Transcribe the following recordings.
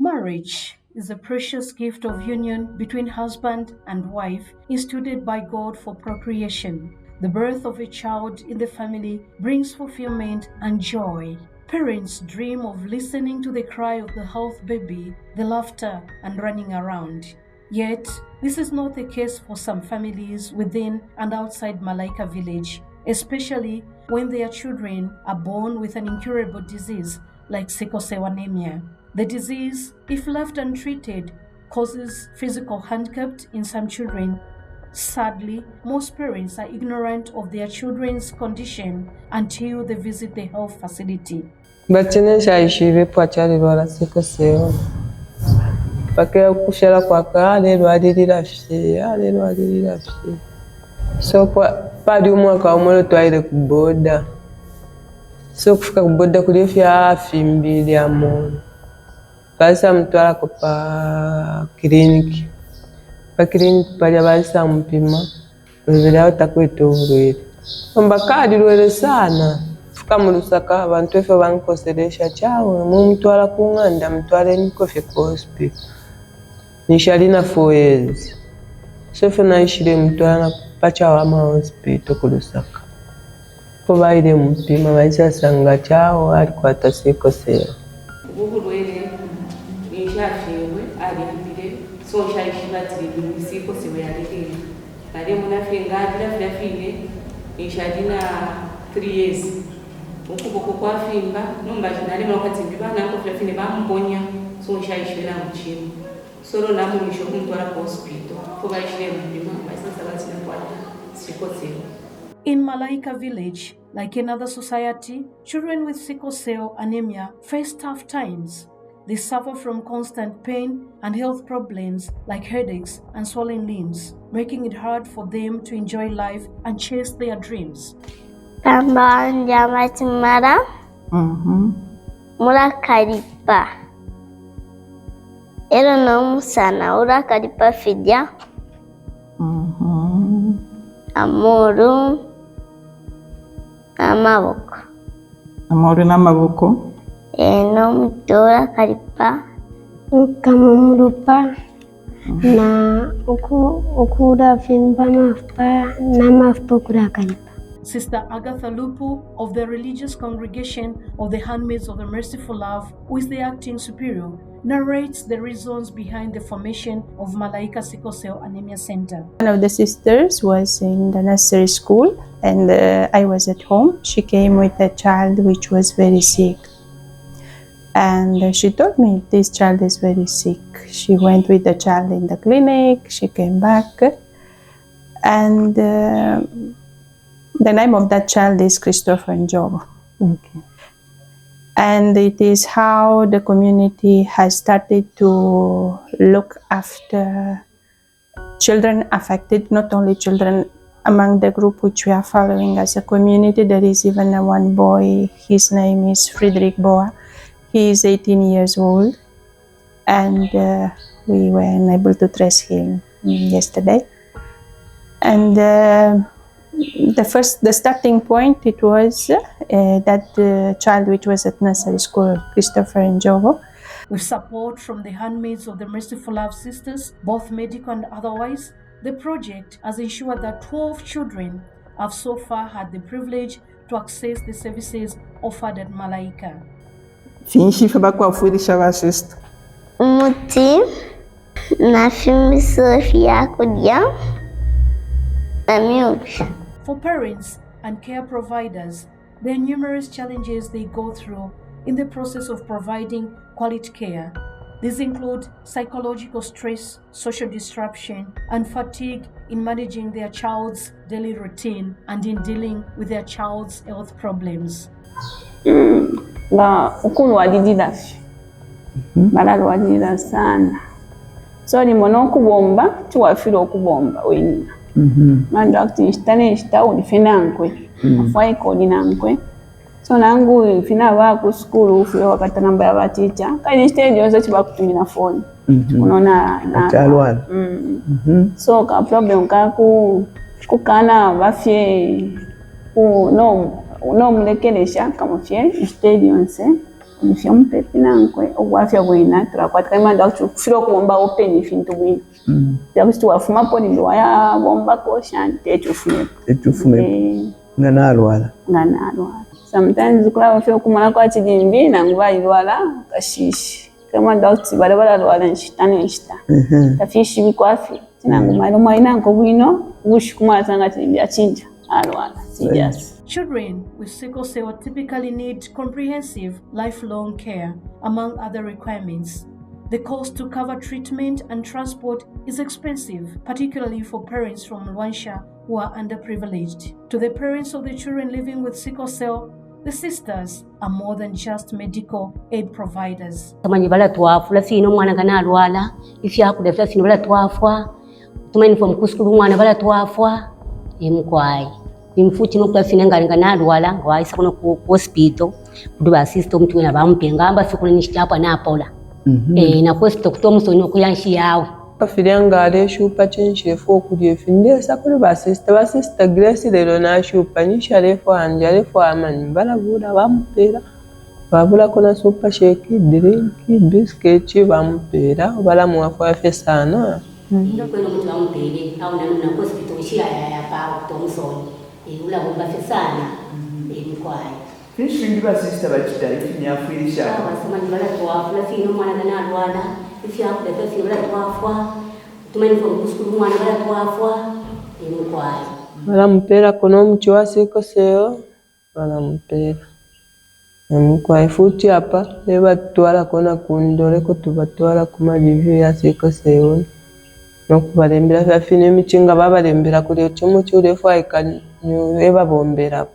Marriage is a precious gift of union between husband and wife instituted by God for procreation. The birth of a child in the family brings fulfillment and joy. Parents dream of listening to the cry of the health baby, the laughter, and running around. Yet, this is not the case for some families within and outside Malaika Village, especially when their children are born with an incurable disease like sickle cell anemia. The disease, if left untreated, causes physical handicap in some children. Sadly, most parents are ignorant of their children's condition until they visit the health facility. Bachenesha ishive pwachali lwala sickle cell. Pakela kushala kwaka alelwalilila fye. So padi umwaka umwe twaile kuboda. So kufika kuboda kulifya fimbili amono. Basa mtwala pa kliniki. Pa kliniki pali basa mpima. Ulwele utakweta ulwele. Mbakadi lwele sana. Fuka mulusaka abantu efe bankoselesha chawe mumtwala kunganda mtwale nikofe ku hospital. Nishalina 4 years. So fena ishile mtwala pacha wa ma hospital kulusaka. Kwa ile mpima baisa sanga chawe alikuwa sickle cell. Ubulwele nishafiwe alimbile so shayishibatile sickle cell yalekile. Kale munafenga ndafile nishalina 3 years. Ukuboko kwa fimba numba jinali mwakati mbibana ko flafine bambonya so shayishwela mchini. Solo namulisho kumtwala ku hospital. Kuba ishile mbima baisa sabati kwa sickle cell. In Malaika Village, like in other society, children with sickle cell anemia face tough times. They suffer from constant pain and health problems like headaches and swollen limbs, making it hard for them to enjoy life and chase their dreams. Mura karipa. Ero no musana ura karipa fidya. Amoru amaboko. Amoru n'amaboko. No mutora karipa. Ukamurupa na ukura finba mafpa na mafpa kura karipa. Sister Agatha Lupu of the religious congregation of the Handmaids of the Merciful Love, who is the acting superior, narrates the reasons behind the formation of Malaika Sickle Cell Anemia Center. One of the sisters was in the nursery school and I was at home. She came with a child which was very sick. And she told me, this child is very sick. She went with the child in the clinic, she came back, and the name of that child is Christopher Njobo. Okay. And it is how the community has started to look after children affected, not only children among the group which we are following as a community. There is even one boy, his name is Frederick Boa. He is 18 years old and we were unable to trace him yesterday. And the starting point, it was that child which was at nursery school, Christopher Njobo. With support from the Handmaids of the Merciful Love sisters, both medical and otherwise, the project has ensured that 12 children have so far had the privilege to access the services offered at Malaika. Finchifa bakwafurisha ba sister. Muti na fimiso fia kudia na milk. For parents and care providers, there are numerous challenges they go through in the process of providing quality care. These include psychological stress, social disruption, and fatigue in managing their child's daily routine and in dealing with their child's health problems. Nga ukulu wadidida balalo wadidida sana so ni mono okubomba tuwafira okubomba wenina manda akti istane uli finankwe afai kodi nankwe so nangu fina ba ku school ufiro wakata namba ya baticha kaini stage yonse chibakutumina phone unaona na Chalwana. So ka problem ka kukana bafye no mulekelesha kamufye stage yonse ifya omupepi nankwe obwafya bwina turakwata imanda kufira okuwomba open ifintu bwina jabusi tuwafumapo niliwaya bombako shante etufume nga nalwala sometimes kulaba fyo kumala kwa kijimbi nangu bayilwala kashishi kamanda kuti bale balalwala nshita tafishi bikwafi nangu malo mwaina nko bwino bushikumala tanga kijimbi achinja alwala sijas. Children with sickle cell typically need comprehensive, lifelong care, among other requirements. The cost to cover treatment and transport is expensive, particularly for parents from Rwanda who are underprivileged. To the parents of the children living with sickle cell, the sisters are more than just medical aid providers. Tamanyi bala twafula fino mwana kana alwala ifya kudafula fino bala twafwa tumanyi from kusukulu mwana bala twafwa emkwai imfuchi nokula fina ngalinga nalwala ngwaisa kuno ku hospital kuduba assist omuntu wena bampenga amba fikule nishitapa napola na hospital kutomusoni okuyanshi yawo kafiranga ale shupa chenshefo okudye finde sakule ba sister Grace lero na shupa nishale fo anjale fo amani balabula bamupera babula kona super shake drink biscuit bamupera bala muafu afe sana ndo kweno mtu bampere au na hospital shira ya pa kutomusoni ula bomba fe sana mkwai fishi ndiba sister bachita ifini afirisha basema ndibala twafula fino mwana kana alwala ifya kudafula fino bala twafwa tumanyi from kusukulu mwana bala twafwa mkwai balampera kono omuti wa sickle cell balampera mkwai futi apa nebatwala kona kundoleko tubatwala ku malivyo ya sickle cell nokubalembera fyafina emichinga babalembera kuli kyomu kyulefu aikani eba bombera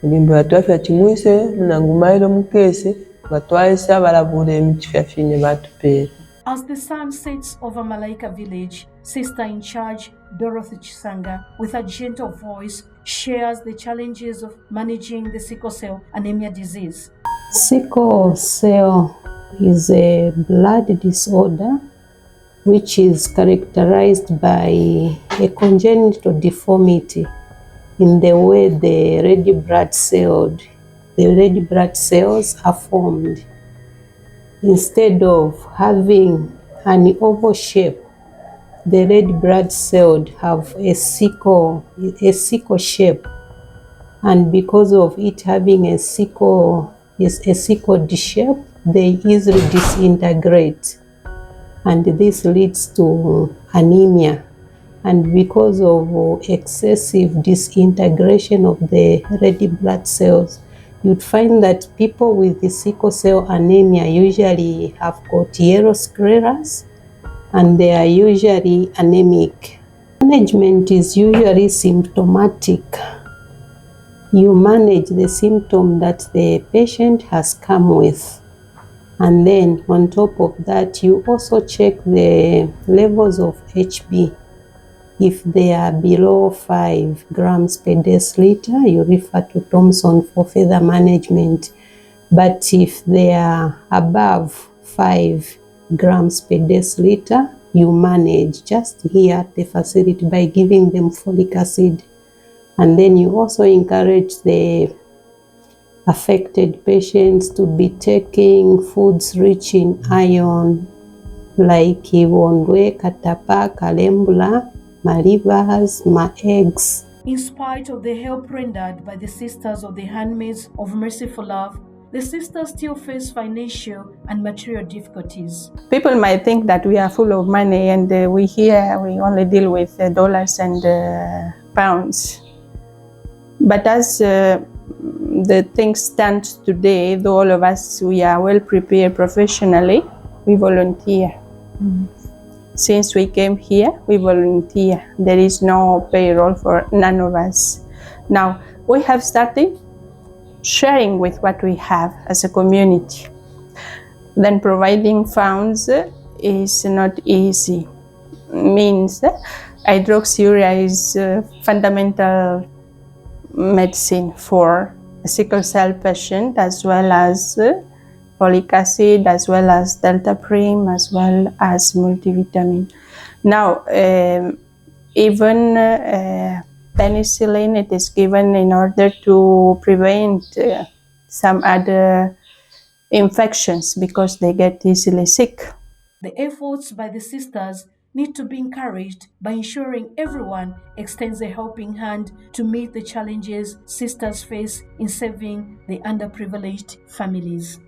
limbe batwafya kimwise nangu mailo mukese batwaisa balabula emichi fyafine batupera. As the sun sets over Malaika Village, Sister in Charge Dorothy Chisanga, with a gentle voice, shares the challenges of managing the sickle cell anemia disease. Sickle cell is a blood disorder which is characterized by a congenital deformity in the way the red blood cells are formed. Instead of having an oval shape, the red blood cells have a sickle shape, and because of it having a sickle shape, they easily disintegrate, and this leads to anemia. And because of excessive disintegration of the red blood cells, you'd find that people with the sickle cell anemia usually have got yellow sclerus and they are usually anemic. Management is usually symptomatic. You manage the symptom that the patient has come with. And then on top of that, you also check the levels of HB. If they are below 5 grams per deciliter, you refer to Thompson for further management. But if they are above 5 grams per deciliter, you manage just here at the facility by giving them folic acid. And then you also encourage the affected patients to be taking foods rich in iron, like Iwondwe, Katapa, Kalembula, malivers, eggs. In spite of the help rendered by the Sisters of the Handmaids of Merciful Love, the sisters still face financial and material difficulties. People might think that we are full of money and we only deal with dollars and pounds. But as the things stand today, though all of us, we are well prepared professionally, we volunteer. Since we came here, we volunteer. There is no payroll for none of us. Now, we have started sharing with what we have as a community. Then providing funds is not easy. Means hydroxyurea is fundamental medicine for a sickle cell patient, as well as folic acid, as well as delta prim, as well as multivitamin. Now, even penicillin, it is given in order to prevent some other infections because they get easily sick. The efforts by the sisters need to be encouraged by ensuring everyone extends a helping hand to meet the challenges sisters face in serving the underprivileged families.